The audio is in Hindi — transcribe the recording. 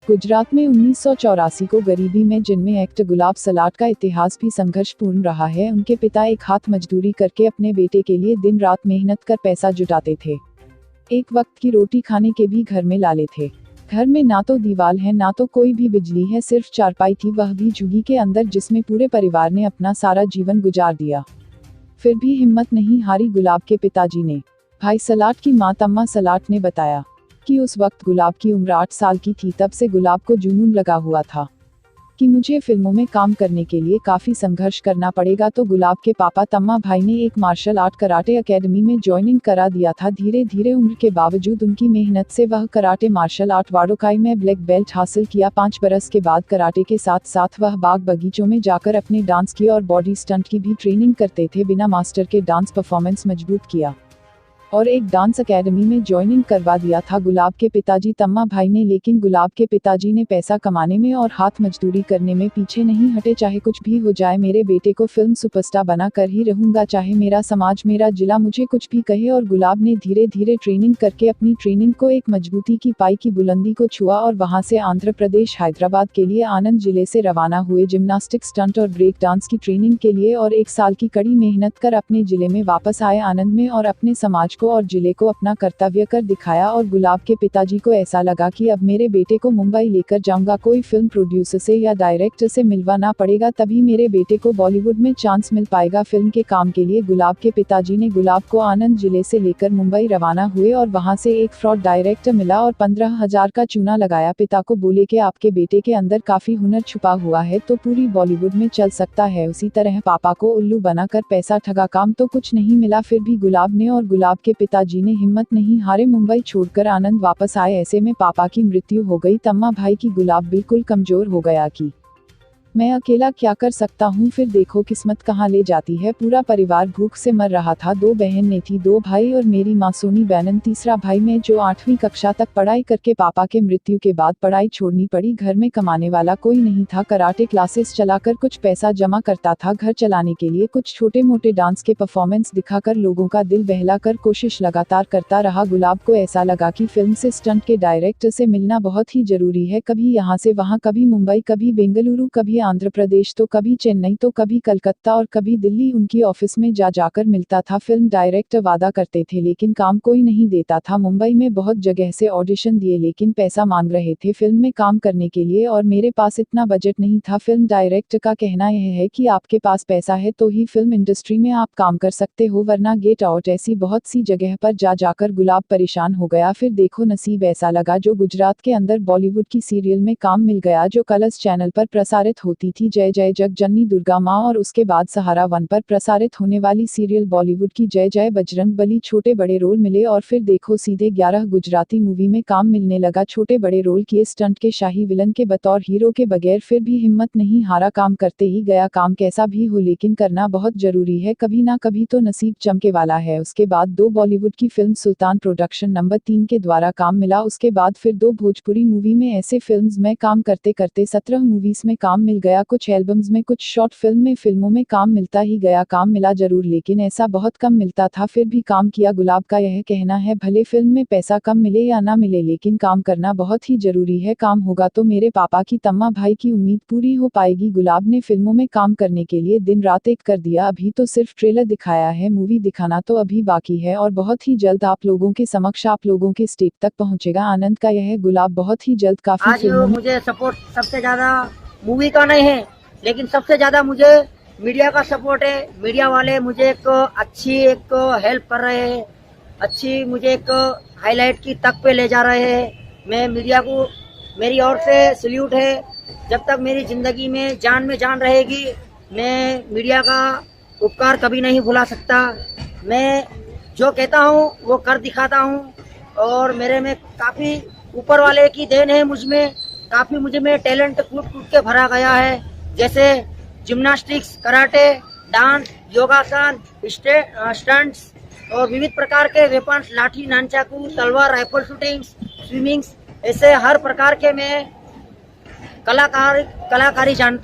गुजरात में 1984 को गरीबी में जिनमें एक्टर गुलाब सलाट का इतिहास भी संघर्षपूर्ण रहा है। उनके पिता एक हाथ मजदूरी करके अपने बेटे के लिए दिन रात मेहनत कर पैसा जुटाते थे। एक वक्त की रोटी खाने के भी घर में लाले थे। घर में ना तो दीवार है ना तो कोई भी बिजली है, सिर्फ चारपाई थी, वह भी झुग्गी के अंदर, जिसमें पूरे परिवार ने अपना सारा जीवन गुजार दिया। फिर भी हिम्मत नहीं हारी गुलाब के पिताजी ने। भाई सलाट की मां तम्मा सलाट ने बताया कि उस वक्त गुलाब की उम्र 8 साल की थी। तब से गुलाब को जुनून लगा हुआ था कि मुझे फिल्मों में काम करने के लिए काफी संघर्ष करना पड़ेगा। तो गुलाब के पापा तम्मा भाई ने एक मार्शल आर्ट कराटे एकेडमी में ज्वाइनिंग करा दिया था। धीरे धीरे उम्र के बावजूद उनकी मेहनत से वह कराटे मार्शल आर्ट वाडोकाई में ब्लैक बेल्ट हासिल किया। 5 बरस के बाद कराटे के साथ साथ वह बाग बगीचों में जाकर अपने डांस की और बॉडी स्टंट की भी ट्रेनिंग करते थे। बिना मास्टर के डांस परफॉर्मेंस मजबूत किया और एक डांस एकेडमी में ज्वाइनिंग करवा दिया था गुलाब के पिताजी तम्मा भाई ने। लेकिन गुलाब के पिताजी ने पैसा कमाने में और हाथ मजदूरी करने में पीछे नहीं हटे। चाहे कुछ भी हो जाए, मेरे बेटे को फिल्म सुपरस्टार बना कर ही रहूंगा, चाहे मेरा समाज, मेरा जिला मुझे कुछ भी कहे। और गुलाब ने धीरे धीरे ट्रेनिंग करके अपनी ट्रेनिंग को एक मजबूती की पाई की बुलंदी को छुआ और वहां से आंध्र प्रदेश हैदराबाद के लिए आनंद जिले से रवाना हुए जिम्नास्टिक, स्टंट और ब्रेक डांस की ट्रेनिंग के लिए। और 1 साल की कड़ी मेहनत कर अपने जिले में वापस आए आनंद में और अपने समाज को और जिले को अपना कर्तव्य कर दिखाया। और गुलाब के पिताजी को ऐसा लगा कि अब मेरे बेटे को मुंबई लेकर जाऊंगा, कोई फिल्म प्रोड्यूसर से या डायरेक्टर से मिलवाना पड़ेगा, तभी मेरे बेटे को बॉलीवुड में चांस मिल पाएगा फिल्म के काम के लिए। गुलाब के पिताजी ने गुलाब को आनंद जिले से लेकर मुंबई रवाना हुए और वहां से एक फ्रॉड डायरेक्टर मिला और 15,000 का चूना लगाया। पिता को बोले कि आपके बेटे के अंदर काफी हुनर छुपा हुआ है तो पूरी बॉलीवुड में चल सकता है। उसी तरह पापा को उल्लू बनाकर पैसा ठगा, काम तो कुछ नहीं मिला। फिर भी गुलाब ने और गुलाब के पिताजी ने हिम्मत नहीं हारे, मुंबई छोड़कर आनंद वापस आए। ऐसे में पापा की मृत्यु हो गई। तम्मा भाई की गुलाब बिल्कुल कमजोर हो गया कि मैं अकेला क्या कर सकता हूँ। फिर देखो किस्मत कहाँ ले जाती है। पूरा परिवार भूख से मर रहा था। 2 बहन ने थी, 2 भाई और मेरी माँ सोनी बैनन तीसरा भाई में, जो 8वीं कक्षा तक पढ़ाई करके पापा के मृत्यु के बाद पढ़ाई छोड़नी पड़ी। घर में कमाने वाला कोई नहीं था। कराटे क्लासेस चलाकर कुछ पैसा जमा करता था घर चलाने के लिए। कुछ छोटे मोटे डांस के परफॉर्मेंस दिखाकर लोगों का दिल बहलाकर कोशिश लगातार करता रहा। गुलाब को ऐसा लगा कि फिल्म से स्टंट के डायरेक्टर से मिलना बहुत ही जरूरी है। कभी यहाँ से वहाँ, कभी मुंबई, कभी बेंगलुरु, कभी आंध्र प्रदेश, तो कभी चेन्नई, तो कभी कलकत्ता और कभी दिल्ली। उनकी ऑफिस में जाकर मिलता था। फिल्म डायरेक्टर वादा करते थे लेकिन काम कोई नहीं देता था। मुंबई में बहुत जगह से ऑडिशन दिए लेकिन पैसा मांग रहे थे फिल्म में काम करने के लिए और मेरे पास इतना बजट नहीं था। फिल्म डायरेक्टर का कहना यह है कि आपके पास पैसा है तो ही फिल्म इंडस्ट्री में आप काम कर सकते हो, वरना गेट आउट। ऐसी बहुत सी जगह पर जाकर गुलाब परेशान हो गया। फिर देखो नसीब ऐसा लगा जो गुजरात के अंदर बॉलीवुड की सीरियल में काम मिल गया जो कलर्स चैनल पर प्रसारित होती थी, जय जय जगजननी दुर्गा माँ। और उसके बाद सहारा 1 पर प्रसारित होने वाली सीरियल बॉलीवुड की जय जय बजरंगबली। छोटे बड़े रोल मिले और फिर देखो सीधे 11 गुजराती मूवी में काम मिलने लगा। छोटे बड़े रोल किए, स्टंट के शाही विलन के बतौर हीरो के बगैर। फिर भी हिम्मत नहीं हारा, काम करते ही गया। काम कैसा भी हो लेकिन करना बहुत जरूरी है, कभी ना कभी तो नसीब चमके वाला है। उसके बाद 2 बॉलीवुड की फिल्म सुल्तान प्रोडक्शन नंबर 3 के द्वारा काम मिला। उसके बाद फिर 2 भोजपुरी मूवी में। ऐसे फिल्म्स में काम करते करते 17 मूवीज में काम मिल गया। कुछ एल्बम्स में, कुछ शॉर्ट फिल्म में, फिल्मों में काम मिलता ही गया। काम मिला जरूर लेकिन ऐसा बहुत कम मिलता था, फिर भी काम किया। गुलाब का यह कहना है भले फिल्म में पैसा कम मिले या ना मिले लेकिन काम करना बहुत ही जरूरी है। काम होगा तो मेरे पापा की, तम्मा भाई की उम्मीद पूरी हो पाएगी। गुलाब ने फिल्मों में काम करने के लिए दिन रात एक कर दिया। अभी तो सिर्फ ट्रेलर दिखाया है, मूवी दिखाना तो अभी बाकी है और बहुत ही जल्द आप लोगों के समक्ष, आप लोगों के स्टेप तक पहुंचेगा। आनंद का यह गुलाब बहुत ही जल्द काफी आज फिल्मों में। मुझे सपोर्ट सबसे ज्यादा मूवी का नहीं है लेकिन सबसे ज्यादा मुझे मीडिया का सपोर्ट है। मीडिया वाले मुझे एक अच्छी हेल्प कर रहे हैं, अच्छी मुझे एक हाईलाइट की तक पे ले जा रहे हैं। मैं मीडिया को मेरी ओर से सल्यूट है। जब तक मेरी जिंदगी में जान रहेगी मैं मीडिया का उपकार कभी नहीं भुला सकता। मैं जो कहता हूँ वो कर दिखाता हूँ और मेरे में काफी ऊपर वाले की देन है। मुझमें काफी मुझे में टैलेंट कूट के भरा गया है, जैसे जिम्नास्टिक्स, कराटे, डांस, योगासन, स्टंट्स और विविध प्रकार के वेपन्स, लाठी, नानचाकू, तलवार, राइफल शूटिंग्स, स्विमिंग्स, ऐसे हर प्रकार के मैं कलाकारी जानता